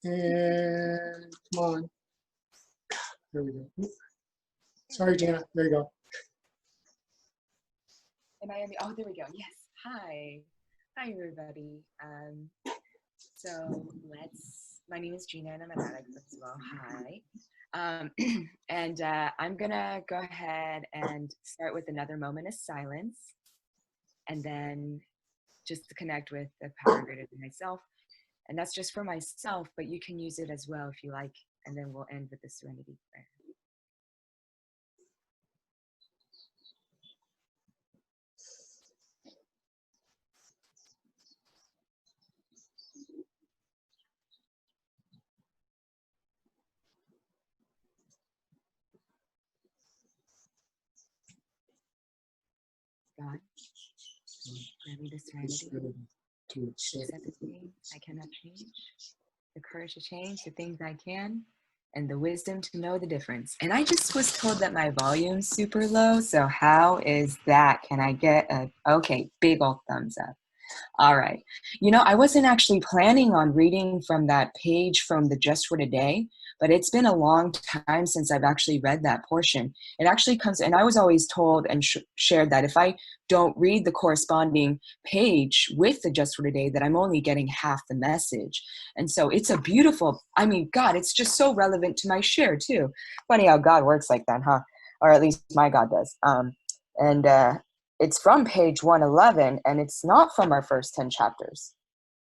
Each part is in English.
And come on. There we go. Sorry, Jana. There you go. Am I? Oh, there we go. Yes. Hi. Hi, everybody. So my name is Gina and I'm an addict as well. Hi. And I'm going to go ahead and start with another moment of silence and then just to connect with the power greater than myself. And that's just for myself, but you can use it as well if you like. And then we'll end with the serenity prayer. God, grant me the serenity to accept the things I cannot change, the courage to change the things I can, and the wisdom to know the difference. And I just was told that my volume's super low, so how is that? Can I get a, okay, big old thumbs up. All right. You know, I wasn't actually planning on reading from that page from the Just for Today, but it's been a long time since I've actually read that portion. It actually comes, and I was always told and shared that if I don't read the corresponding page with the Just for Today, that I'm only getting half the message. And so it's a beautiful, I mean, God, it's just so relevant to my share too. Funny how God works like that, huh? Or at least my God does. It's from page 111, and it's not from our first 10 chapters.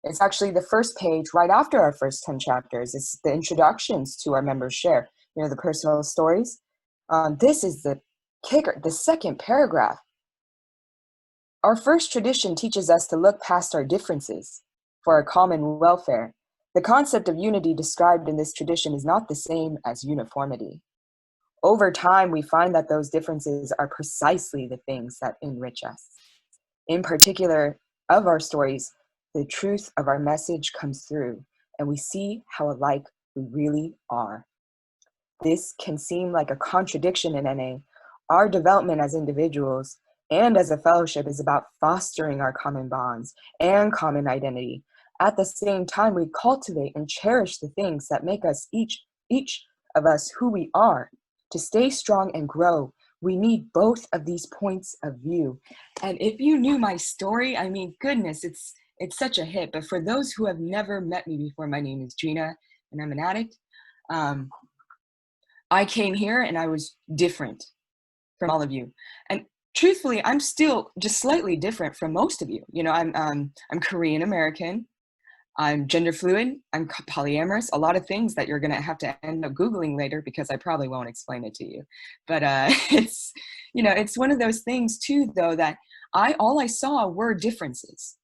It's actually the first page right after our first 10 chapters. It's the introductions to our members' share, you know, the personal stories. This is the kicker, the second paragraph. Our first tradition teaches us to look past our differences for our common welfare. The concept of unity described in this tradition is not the same as uniformity. Over time, we find that those differences are precisely the things that enrich us. In particular, of our stories, the truth of our message comes through, and we see how alike we really are. This can seem like a contradiction in NA. Our development as individuals and as a fellowship is about fostering our common bonds and common identity. At the same time, we cultivate and cherish the things that make us each of us who we are. To stay strong and grow, we need both of these points of view. And if you knew my story, I mean, goodness, it's such a hit. But for those who have never met me before, my name is Gina, and I'm an addict. I came here and I was different from all of you. And truthfully, I'm still just slightly different from most of you. You know, I'm Korean American. I'm gender fluid, I'm polyamorous, a lot of things that you're gonna have to end up Googling later because I probably won't explain it to you. But it's, you know, it's one of those things too, though, that all I saw were differences.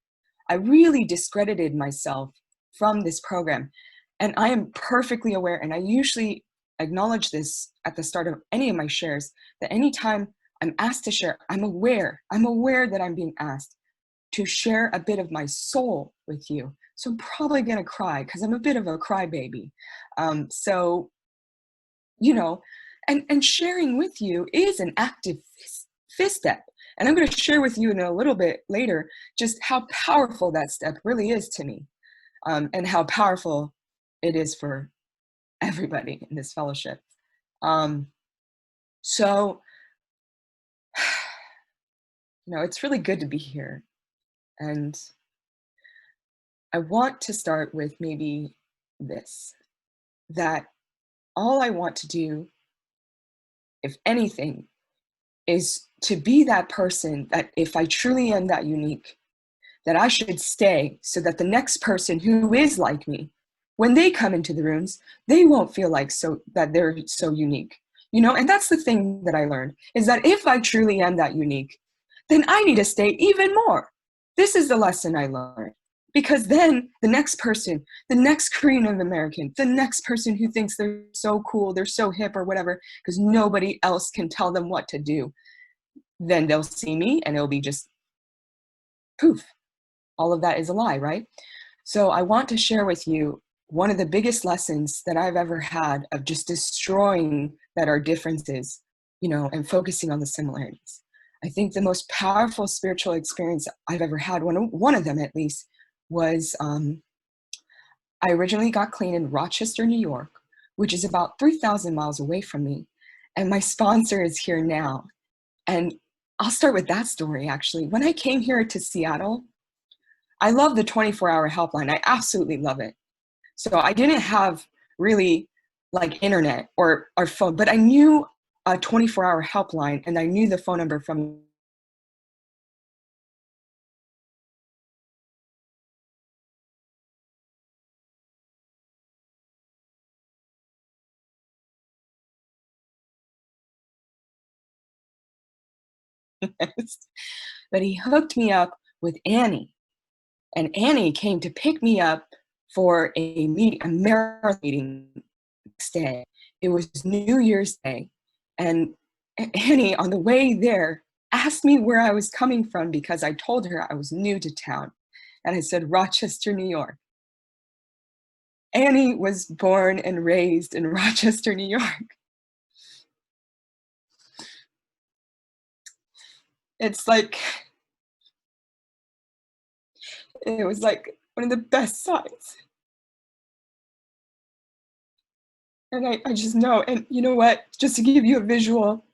I really discredited myself from this program. And I am perfectly aware, and I usually acknowledge this at the start of any of my shares, that anytime I'm asked to share, I'm aware that I'm being asked to share a bit of my soul with you. So I'm probably gonna cry because I'm a bit of a crybaby. So, you know, and sharing with you is an active fifth step. And I'm gonna share with you in a little bit later just how powerful that step really is to me, and how powerful it is for everybody in this fellowship. So, you know, it's really good to be here. And I want to start with maybe this, that all I want to do, if anything, is to be that person that if I truly am that unique, that I should stay so that the next person who is like me, when they come into the rooms, they won't feel like that they're so unique. You know, and that's the thing that I learned, is that if I truly am that unique, then I need to stay even more. This is the lesson I learned. Because then the next person, the next Korean American, the next person who thinks they're so cool, they're so hip or whatever, because nobody else can tell them what to do, then they'll see me and it'll be just poof. All of that is a lie, right? So I want to share with you one of the biggest lessons that I've ever had of just destroying that our differences, you know, and focusing on the similarities. I think the most powerful spiritual experience I've ever had, one of them at least, was I originally got clean in Rochester, New York, which is about 3,000 miles away from me. And my sponsor is here now. And I'll start with that story, actually. When I came here to Seattle, I love the 24-hour helpline. I absolutely love it. So I didn't have really like internet or phone, but I knew a 24-hour helpline and I knew the phone number from this. But he hooked me up with Annie. And Annie came to pick me up for a meeting, a marathon meeting next day. It was New Year's Day. And Annie, on the way there, asked me where I was coming from because I told her I was new to town. And I said, Rochester, New York. Annie was born and raised in Rochester, New York. It's like, it was like one of the best signs. And I just know, and you know what, just to give you a visual,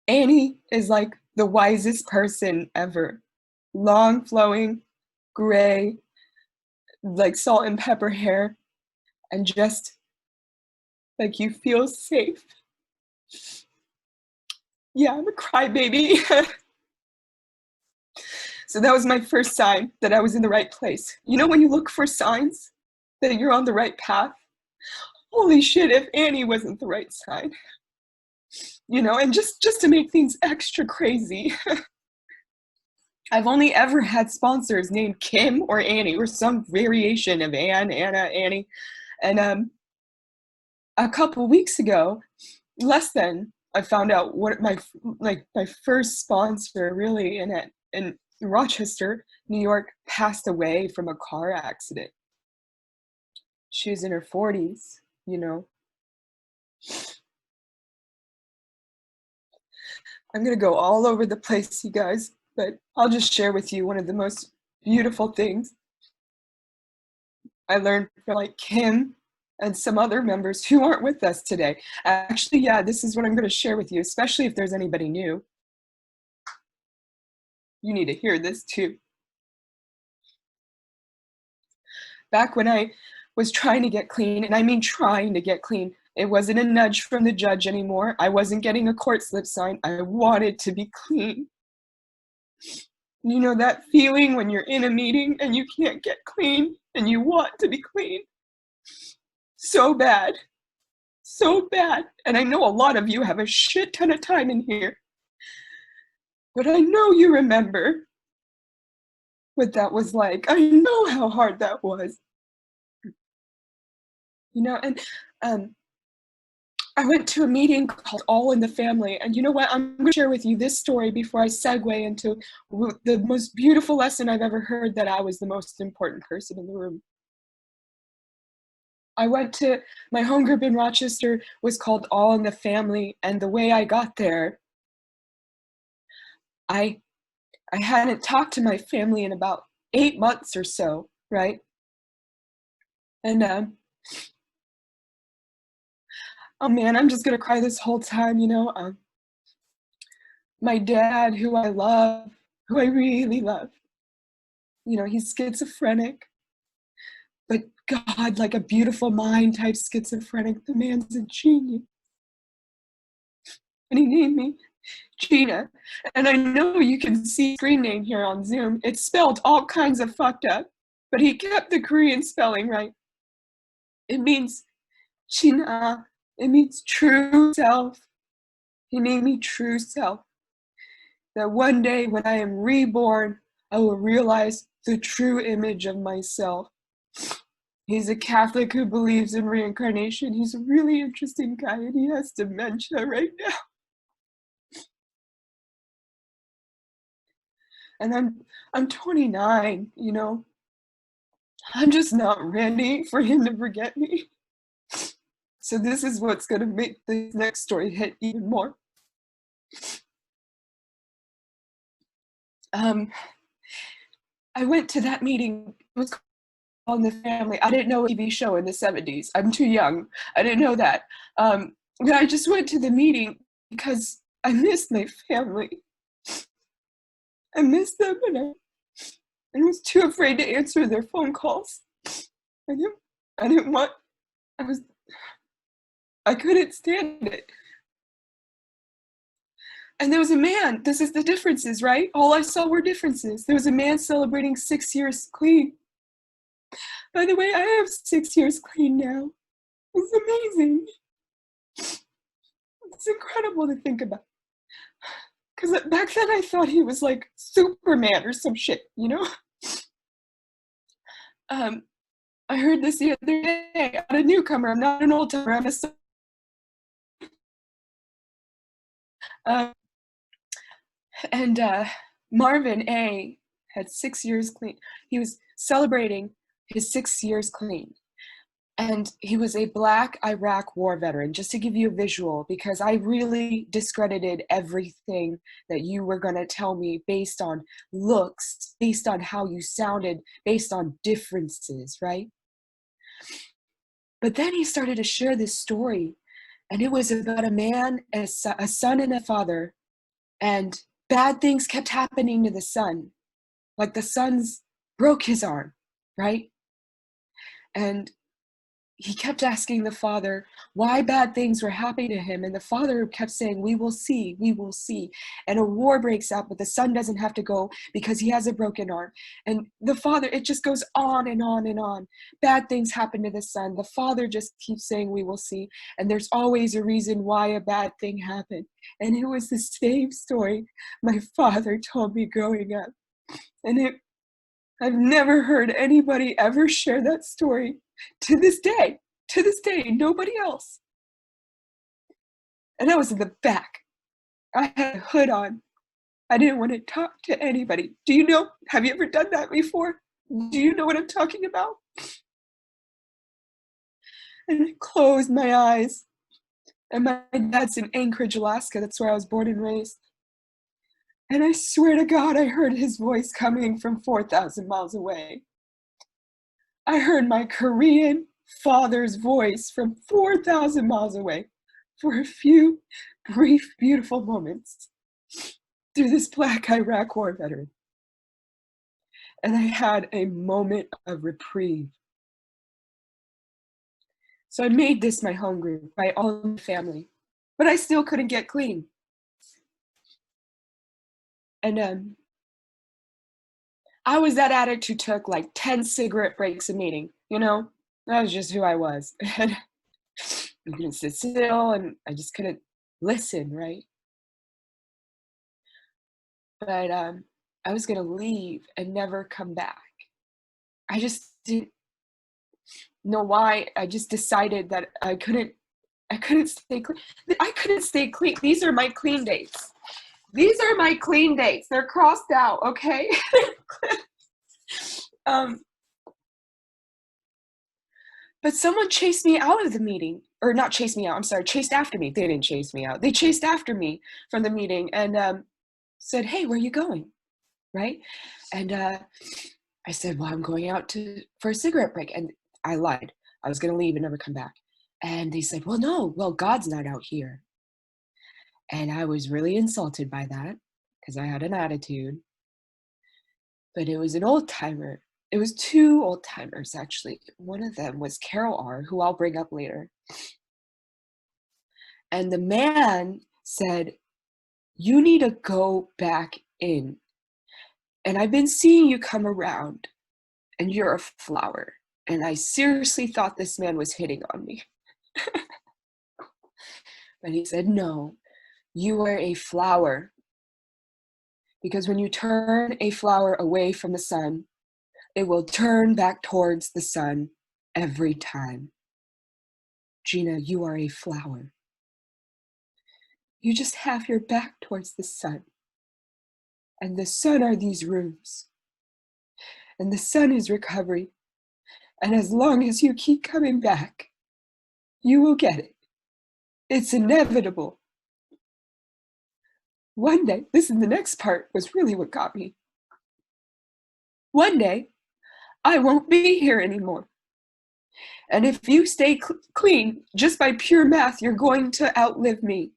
Annie is like the wisest person ever. Long flowing, gray, like salt and pepper hair, and just like you feel safe. Yeah, I'm a crybaby. So that was my first sign that I was in the right place. You know when you look for signs that you're on the right path? Holy shit, if Annie wasn't the right sign. You know, and just to make things extra crazy, I've only ever had sponsors named Kim or Annie or some variation of Anne, Anna, Annie. And a couple weeks ago, less than, I found out what my first sponsor really in Rochester, New York, passed away from a car accident. She was in her 40s, you know. I'm gonna go all over the place, you guys, but I'll just share with you one of the most beautiful things I learned from like Kim and some other members who aren't with us today. Actually, yeah, this is what I'm gonna share with you, especially if there's anybody new. You need to hear this too. Back when I was trying to get clean, and I mean trying to get clean, it wasn't a nudge from the judge anymore. I wasn't getting a court slip sign. I wanted to be clean. You know that feeling when you're in a meeting and you can't get clean and you want to be clean? So bad. So bad. And I know a lot of you have a shit ton of time in here. But I know you remember what that was like. I know how hard that was. You know, and I went to a meeting called All in the Family. And you know what? I'm going to share with you this story before I segue into the most beautiful lesson I've ever heard, that I was the most important person in the room. I went to my home group in Rochester was called All in the Family. And the way I got there, I hadn't talked to my family in about 8 months or so, right? And oh man, I'm just gonna cry this whole time, you know. My dad, who I love, who I really love, you know, he's schizophrenic, but God, like a beautiful mind type schizophrenic. The man's a genius. And he named me Gina. And I know you can see screen name here on Zoom. It's spelled all kinds of fucked up, but he kept the Korean spelling right. It means Jin-Ah. It means true self. He named me true self. That one day when I am reborn, I will realize the true image of myself. He's a Catholic who believes in reincarnation. He's a really interesting guy, and he has dementia right now. And I'm 29, you know. I'm just not ready for him to forget me. So this is what's gonna make this next story hit even more. I went to that meeting. It was in the family. I didn't know a TV show in the 70s. I'm too young. I didn't know that. But I just went to the meeting because I missed my family. I missed them, and I was too afraid to answer their phone calls. I didn't want, I couldn't stand it. And there was a man, this is the differences, right? All I saw were differences. There was a man celebrating 6 years clean. By the way, I have 6 years clean now. It's amazing. It's incredible to think about. Because back then I thought he was like Superman or some shit, you know? I heard this the other day. I'm a newcomer. I'm not an old timer. I'm a Marvin A. had 6 years clean. He was celebrating his 6 years clean. And he was a Black Iraq war veteran, just to give you a visual, because I really discredited everything that you were going to tell me based on looks, based on how you sounded, based on differences, right? But then he started to share this story, and it was about a man, a son and a father, and bad things kept happening to the son. Like the son's broke his arm, right? And he kept asking the father why bad things were happening to him. And the father kept saying, we will see, we will see. And a war breaks out, but the son doesn't have to go because he has a broken arm. And the father, it just goes on and on and on. Bad things happen to the son. The father just keeps saying, we will see. And there's always a reason why a bad thing happened. And it was the same story my father told me growing up. And I've never heard anybody ever share that story to this day, nobody else. And I was in the back. I had a hood on. I didn't want to talk to anybody. Do you know, have you ever done that before? Do you know what I'm talking about? And I closed my eyes. And my dad's in Anchorage, Alaska. That's where I was born and raised. And I swear to God, I heard his voice coming from 4,000 miles away. I heard my Korean father's voice from 4,000 miles away for a few brief, beautiful moments through this Black Iraq war veteran. And I had a moment of reprieve. So I made this my home group, my own family, but I still couldn't get clean. And I was that addict who took like 10 cigarette breaks a meeting, you know? That was just who I was. And I couldn't sit still, and I just couldn't listen, right? But I was gonna leave and never come back. I just didn't know why. I just decided that I couldn't stay clean. I couldn't stay clean. These are my clean dates. These are my clean dates. They're crossed out, okay? But someone chased me out of the meeting, or not chased me out, I'm sorry, chased after me. They didn't chase me out. They chased after me from the meeting and said, hey, where are you going, right? And I said, well, I'm going out for a cigarette break. And I lied. I was gonna leave and never come back. And they said, well, no, God's not out here. And I was really insulted by that because I had an attitude. But it was an old timer. It was two old timers, actually. One of them was Carol R., who I'll bring up later. And the man said, you need to go back in. And I've been seeing you come around, and you're a flower. And I seriously thought this man was hitting on me. But he said, no, you are a flower. Because when you turn a flower away from the sun, it will turn back towards the sun every time. Gina, you are a flower. You just have your back towards the sun. And the sun are these rooms. And the sun is recovery. And as long as you keep coming back, you will get it. It's inevitable. One day, this is the next part, was really what got me. One day, I won't be here anymore. And if you stay clean, just by pure math, you're going to outlive me.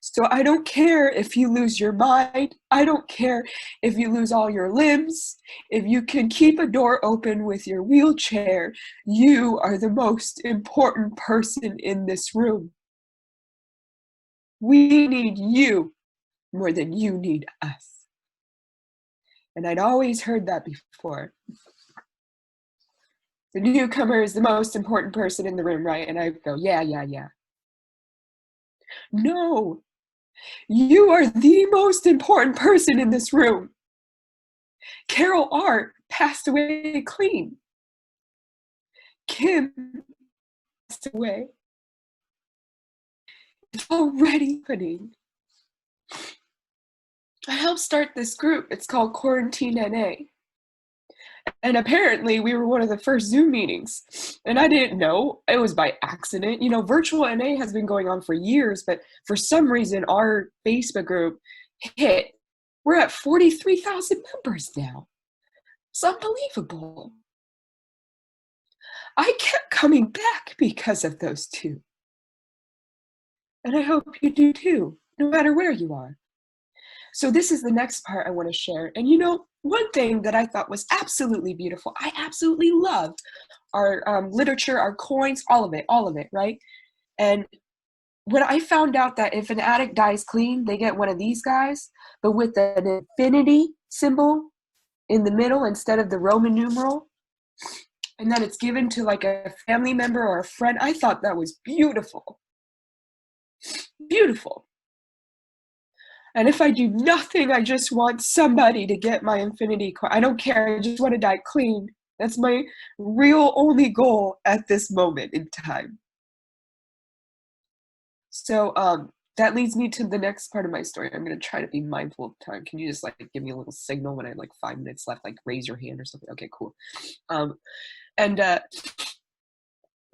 So I don't care if you lose your mind. I don't care if you lose all your limbs. If you can keep a door open with your wheelchair, you are the most important person in this room. We need you more than you need us. And I'd always heard that before. The newcomer is the most important person in the room, right? And I go, yeah. No, you are the most important person in this room. Carol R. passed away clean. Kim passed away. It's already happening. I helped start this group. It's called Quarantine NA. And apparently we were one of the first Zoom meetings. And I didn't know. It was by accident. You know, virtual NA has been going on for years, but for some reason our Facebook group hit. We're at 43,000 members now. It's unbelievable. I kept coming back because of those two. And I hope you do too, no matter where you are. So this is the next part I want to share. And you know, one thing that I thought was absolutely beautiful, I absolutely love our literature, our coins, all of it, right? And when I found out that if an addict dies clean, they get one of these guys, but with an infinity symbol in the middle instead of the Roman numeral, and then it's given to like a family member or a friend, I thought that was beautiful. Beautiful. And if I do nothing, I just want somebody to get my infinity coin. I don't care. I just want to die clean. That's my real only goal at this moment in time. So that leads me to the next part of my story. I'm going to try to be mindful of time. Can you just like give me a little signal when I have like 5 minutes left, like raise your hand or something? Okay, cool.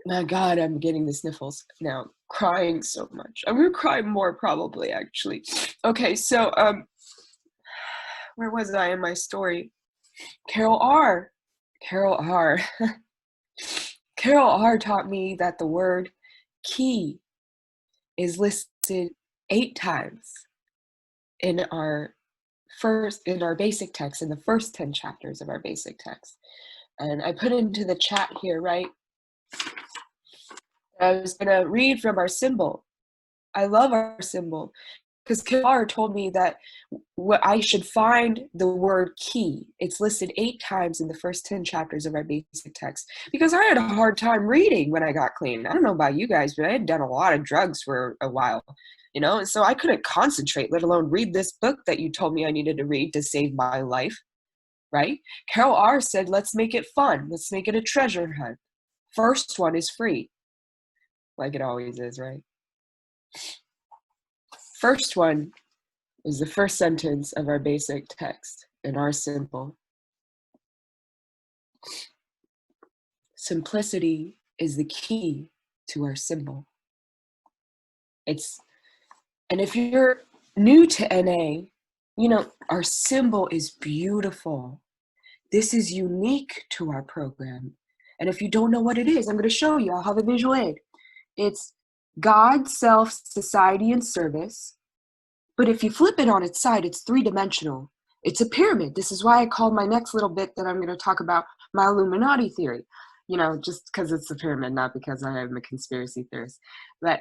My God, I'm getting the sniffles now, crying so much. I'm gonna cry more probably, actually. Okay, so where was I in my story? Carol R. Carol R taught me that the word key is listed 8 times in our basic text, in the first 10 chapters of our basic text. And I put it into the chat here, right? I was gonna read from our symbol. I love our symbol because Kilar told me that I should find the word key. It's listed 8 times in the first 10 chapters of our basic text because I had a hard time reading when I got clean. I don't know about you guys, but I had done a lot of drugs for a while, you know, and so I couldn't concentrate, let alone read this book that you told me I needed to read to save my life, right? Carol R said, let's make it fun. Let's make it a treasure hunt. First one is free. Like it always is, right? First one is the first sentence of our basic text in our symbol. Simplicity is the key to our symbol. And if you're new to NA, you know, our symbol is beautiful. This is unique to our program. And if you don't know what it is, I'm going to show you. I'll have a visual aid. It's God, self, society, and service. But if you flip it on its side, it's 3-dimensional. It's a pyramid. This is why I called my next little bit that I'm going to talk about my Illuminati theory. You know, just because it's a pyramid, not because I am a conspiracy theorist. But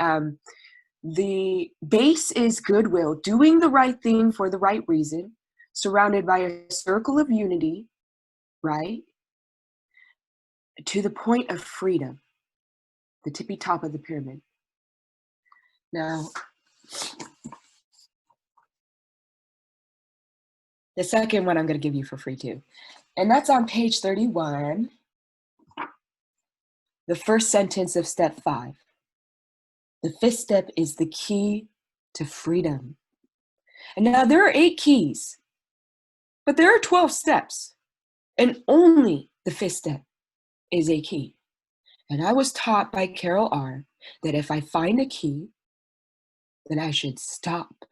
the base is goodwill, doing the right thing for the right reason, surrounded by a circle of unity, right? To the point of freedom, the tippy top of the pyramid. Now, the second one I'm going to give you for free too. And that's on page 31, the first sentence of step 5. The 5th step is the key to freedom. And now there are 8 keys, but there are 12 steps. And only the 5th step is a key. And I was taught by Carol R. that if I find a key, that I should stop,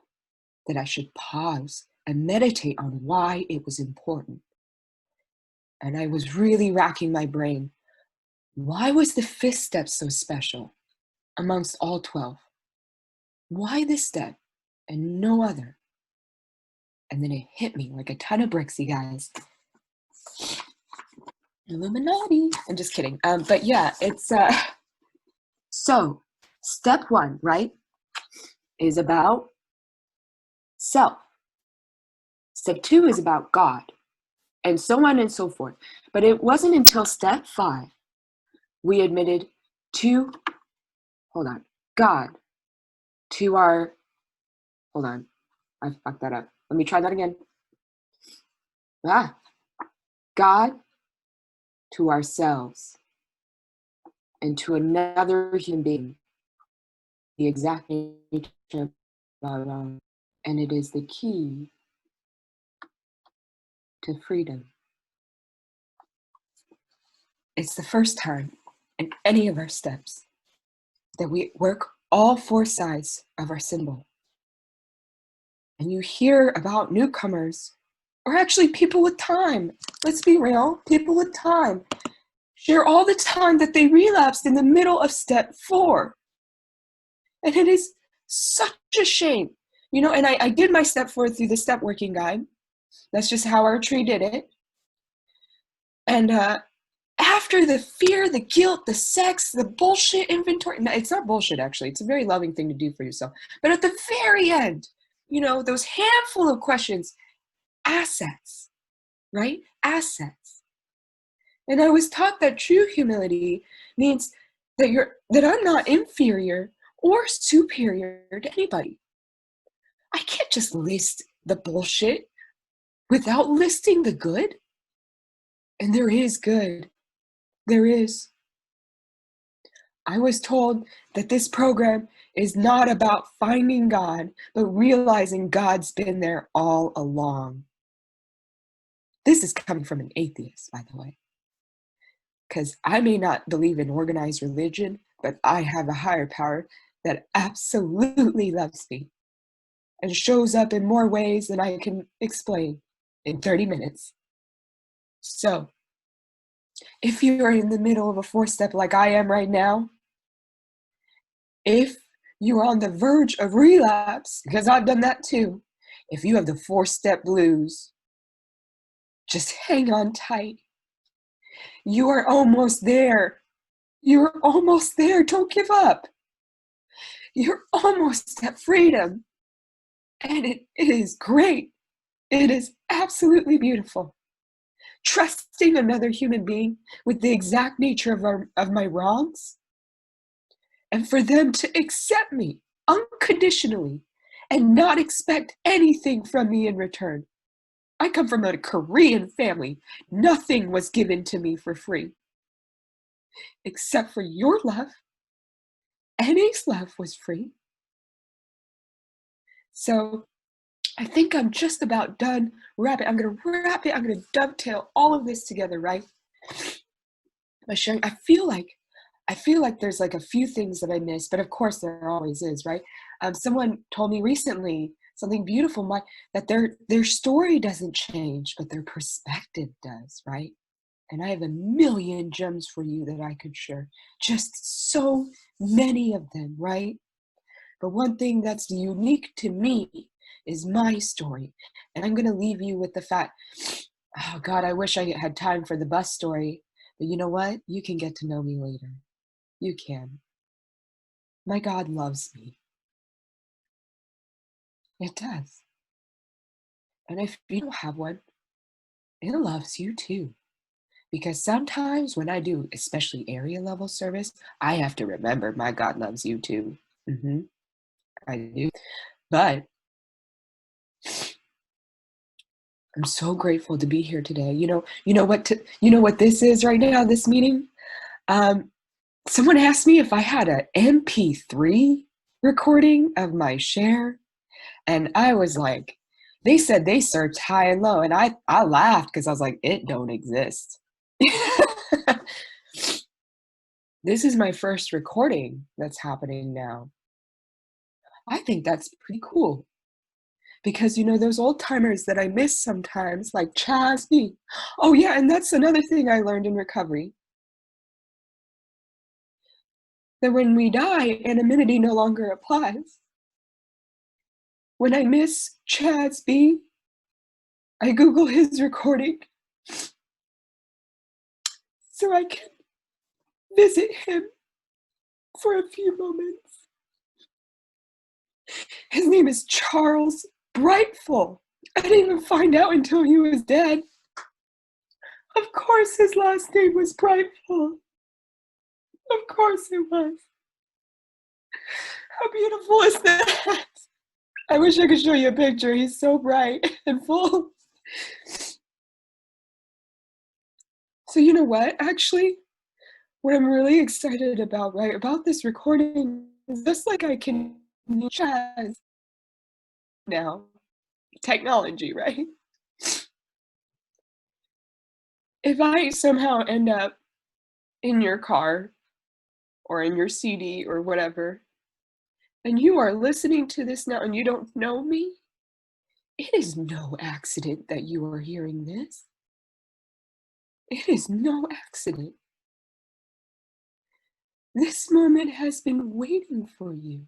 that I should pause and meditate on why it was important. And I was really racking my brain. Why was the 5th step so special amongst all 12? Why this step and no other? And then it hit me like a ton of bricks, you guys. Illuminati. I'm just kidding. But yeah, it's so step 1, right, is about self. Step 2 is about God, and so on and so forth. But it wasn't until step 5 we admitted to, God, to our, I fucked that up. Let me try that again. God, to ourselves, and to another human being, the exact nature of our own. And it is the key to freedom. It's the first time in any of our steps that we work all 4 sides of our symbol. And you hear about newcomers, or actually people with time. Let's be real, people with time share all the time that they relapsed in the middle of step 4. And it is such a shame. You know, and I did my step 4 through the step working guide. That's just how our tree did it. And after the fear, the guilt, the sex, the bullshit inventory, no, it's not bullshit actually, it's a very loving thing to do for yourself. But at the very end, you know, those handful of questions, assets, right? Assets. And I was taught that true humility means that I'm not inferior or superior to anybody. I can't just list the bullshit without listing the good. And there is good. There is. I was told that this program is not about finding God, but realizing God's been there all along. This is coming from an atheist, by the way. Because I may not believe in organized religion, but I have a higher power that absolutely loves me and shows up in more ways than I can explain in 30 minutes. So, if you're in the middle of a 4-step like I am right now, if you're on the verge of relapse, because I've done that too, if you have the 4-step blues, just hang on tight. You are almost there. You're almost there. Don't give up. You're almost at freedom. And it is great. It is absolutely beautiful. Trusting another human being with the exact nature of my wrongs, and for them to accept me unconditionally and not expect anything from me in return. I come from a Korean family. Nothing was given to me for free, except for your love. Annie's love was free. So I think I'm just about done wrapping. I'm going to wrap it. I'm going to dovetail all of this together, right? By sharing, I feel like there's like a few things that I missed, but of course there always is, right? Someone told me recently something beautiful, that their story doesn't change, but their perspective does, right? And I have a million gems for you that I could share, just so many of them, right? But one thing that's unique to me is my story. And I'm going to leave you with the fact, oh God, I wish I had time for the bus story. But you know what? You can get to know me later. You can. My God loves me. It does. And if you don't have one, it loves you too. Because sometimes when I do, especially area level service, I have to remember my God loves you too. I do. But I'm so grateful to be here today. You know what this is right now, this meeting? Someone asked me if I had an MP3 recording of my share. And I was like, they said they searched high and low. And I laughed because I was like, it don't exist. This is my first recording that's happening now. I think that's pretty cool. Because, you know, those old timers that I miss sometimes, like Chazzy. Oh, yeah, and that's another thing I learned in recovery. That when we die, anonymity no longer applies. When I miss Chaz B, I Google his recording so I can visit him for a few moments. His name is Charles Brightful. I didn't even find out until he was dead. Of course his last name was Brightful. Of course it was. How beautiful is that? I wish I could show you a picture. He's so bright and full. So you know what? Actually, what I'm really excited about, right, about this recording is just like I can Chaz now. Technology, right? If I somehow end up in your car or in your CD or whatever, and you are listening to this now and you don't know me, it is no accident that you are hearing this. It is no accident. This moment has been waiting for you.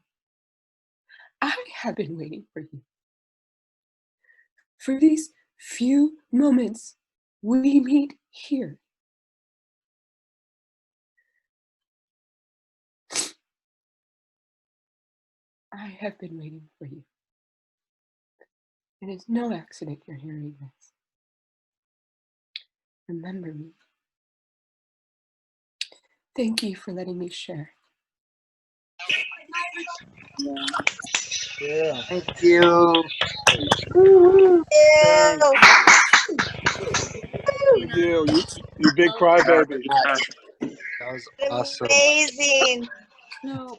I have been waiting for you. For these few moments we meet here. I have been waiting for you. It is no accident you're hearing this. Remember me. Thank you for letting me share. Yeah. Thank you. Woo-hoo. Ew. Thank you. You big crybaby. That was awesome. Amazing. No.